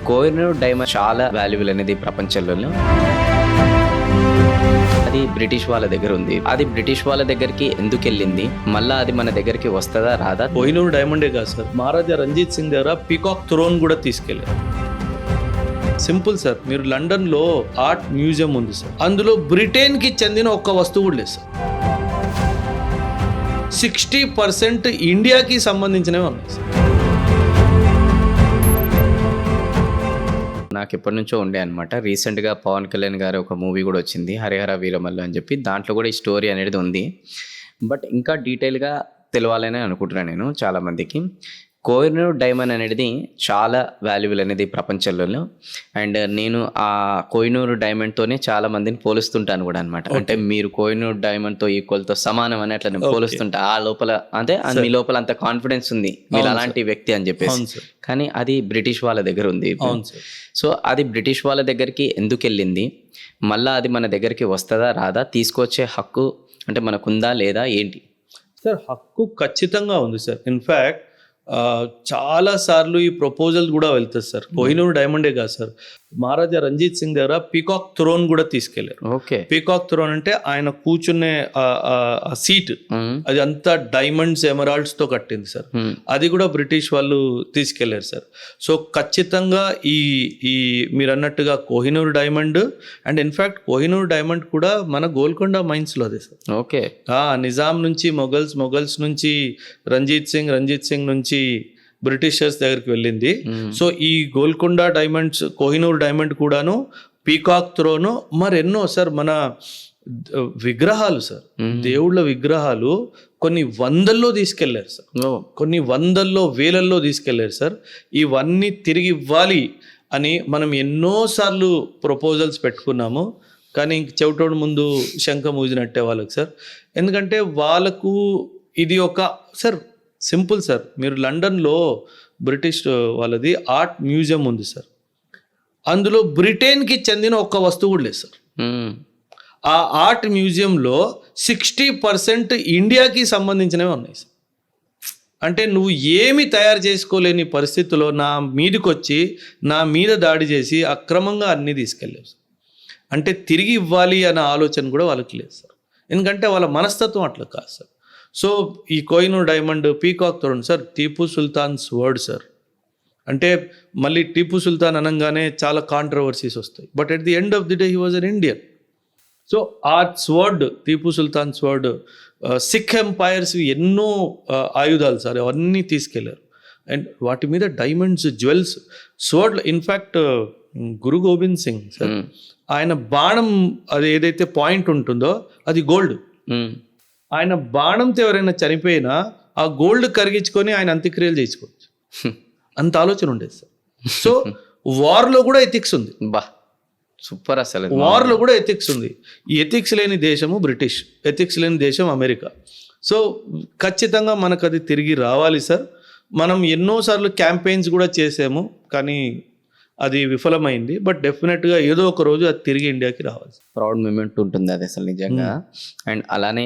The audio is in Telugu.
కోహినూర్ డైమండ్ చాలా వాల్యుబుల్ అనేది ప్రపంచంలో. అది బ్రిటిష్ వాళ్ళ దగ్గర ఉంది. అది బ్రిటిష్ వాళ్ళ దగ్గరికి ఎందుకు వెళ్ళింది, మళ్ళా అది మన దగ్గరికి వస్తుందా రాదా? కోహినూర్ డైమండే కాదు సార్, మహారాజా రంజిత్ సింగ్ దగ్గర పీకాక్ థ్రోన్ కూడా తీసుకెళ్లారు. సింపుల్ సార్, మీరు లండన్ లో ఆర్ట్ మ్యూజియం ఉంది సార్, అందులో బ్రిటన్ కి చెందిన ఒక్క వస్తువు కూడా లేదు సార్. 60% ఇండియాకి సంబంధించినవి ఉన్నాయి సార్. నాకు ఎప్పటి నుంచో ఉండే అనమాట. రీసెంట్గా పవన్ కళ్యాణ్ గారు ఒక మూవీ కూడా వచ్చింది, హరిహర వీరమల్లు అని చెప్పి. దాంట్లో కూడా ఈ స్టోరీ అనేది ఉంది. బట్ ఇంకా డీటెయిల్గా తెలవాలని అనుకుంటున్నాను నేను చాలామందికి. కోహినూర్ డైమండ్ అనేది చాలా వాల్యుబుల్ అనేది ప్రపంచంలో. అండ్ నేను ఆ కోహినూర్ డైమండ్తోనే చాలా మందిని పోలుస్తుంటాను కూడా అనమాట. అంటే మీరు కోహినూర్ డైమండ్తో ఈక్వల్తో సమానం అని అట్లా నేను పోలుస్తుంటా. ఆ లోపల అంటే మీ లోపల అంత కాన్ఫిడెన్స్ ఉంది మీరు అలాంటి వ్యక్తి అని చెప్పేసి. కానీ అది బ్రిటిష్ వాళ్ళ దగ్గర ఉంది. సో అది బ్రిటిష్ వాళ్ళ దగ్గరికి ఎందుకు వెళ్ళింది, మళ్ళీ అది మన దగ్గరికి వస్తుందా రాదా, తీసుకొచ్చే హక్కు అంటే మనకుందా లేదా ఏంటి? సార్ హక్కు ఖచ్చితంగా ఉంది సార్. ఇన్ఫ్యాక్ట్ చాలా సార్లు ఈ ప్రపోజల్ కూడా వెళ్తుంది సార్. కోహినూర్ డైమండే కాదు సార్, మహారాజా రంజిత్ సింగ్ దగ్గర పీకాక్ థ్రోన్ కూడా తీసుకెళ్లారు. ఓకే, పీకాక్ థ్రోన్ అంటే ఆయన కూర్చునే సీట్, అది అంతా డైమండ్స్ ఎమరాల్డ్స్ తో కట్టింది సార్. అది కూడా బ్రిటిష్ వాళ్ళు తీసుకెళ్లారు సార్. సో ఖచ్చితంగా ఈ ఈ మీరు అన్నట్టుగా Kohinoor diamond and in fact Kohinoor diamond కూడా మన గోల్కొండ మైన్స్ లో అదే సార్. ఓకే, నిజాం నుంచి మొఘల్స్ నుంచి రంజిత్ సింగ్ నుంచి బ్రిటిషర్స్ దగ్గరికి వెళ్ళింది. సో ఈ గోల్కొండ డైమండ్స్, కోహినూర్ డైమండ్ కూడాను, పీకాక్ థ్రోను, మరెన్నో సార్ మన విగ్రహాలు సార్, దేవుళ్ళ విగ్రహాలు కొన్ని వందల్లో తీసుకెళ్లారు సార్, కొన్ని వందల్లో వేలల్లో తీసుకెళ్లారు సార్. ఇవన్నీ తిరిగి ఇవ్వాలి అని మనం ఎన్నోసార్లు ప్రపోజల్స్ పెట్టుకున్నాము. కానీ ఇంక చెవిటోడు ముందు శంఖ మూజినట్టే వాళ్ళకి సార్. ఎందుకంటే వాళ్ళకు ఇది ఒక సార్ సింపుల్ సార్, మీరు లండన్లో బ్రిటిష్ వాళ్ళది ఆర్ట్ మ్యూజియం ఉంది సార్, అందులో బ్రిటన్కి చెందిన ఒక్క వస్తువు కూడా లేదు సార్. ఆ ఆర్ట్ మ్యూజియంలో 60% ఇండియాకి సంబంధించినవి ఉన్నాయి సార్. అంటే నువ్వు ఏమి తయారు చేసుకోలేని పరిస్థితుల్లో నా మీదకి వచ్చి నా మీద దాడి చేసి అక్రమంగా అన్నీ తీసుకెళ్ళావు సార్. అంటే తిరిగి ఇవ్వాలి అనే ఆలోచన కూడా వాళ్ళకి లేదు సార్. ఎందుకంటే వాళ్ళ మనస్తత్వం అట్లా కాదు సార్. సో ఈ Kohinoor diamond, peacock throne sir Tipu Sultan's sword sir. అంటే మళ్ళీ టీపు సుల్తాన్ అనగానే చాలా కాంట్రవర్సీస్ వస్తాయి. But at the end of the day he was an Indian. So ఆ sword, Tipu Sultan sword, Sikh empires ఎన్నో ఆయుధాలు సార్ అవన్నీ తీసుకెళ్లారు. అండ్ వాటి మీద diamonds, jewels, sword. In fact Guru Gobind Singh sir, ఆయన బాణం అది ఏదైతే పాయింట్ ఉంటుందో అది గోల్డ్. ఆయన బాణంతో ఎవరైనా చనిపోయినా ఆ గోల్డ్ కరిగించుకొని ఆయన అంత్యక్రియలు చేసుకోవచ్చు. అంత ఆలోచన ఉండేది సార్. సో వార్లో కూడా ఎథిక్స్ ఉంది. బా సూపర్. అసలు వార్లో కూడా ఎథిక్స్ ఉంది. ఈ ఎథిక్స్ లేని దేశము బ్రిటిష్, ఎథిక్స్ లేని దేశం అమెరికా. సో ఖచ్చితంగా మనకు అది తిరిగి రావాలి సార్. మనం ఎన్నోసార్లు క్యాంపెయిన్స్ కూడా చేసాము, కానీ అది విఫలమైంది. బట్ డెఫినెట్గా ఏదో ఒక రోజు అది తిరిగి ఇండియాకి రావాలి. ప్రౌడ్ మూమెంట్ ఉంటుంది అది అసలు నిజంగా. అండ్ అలానే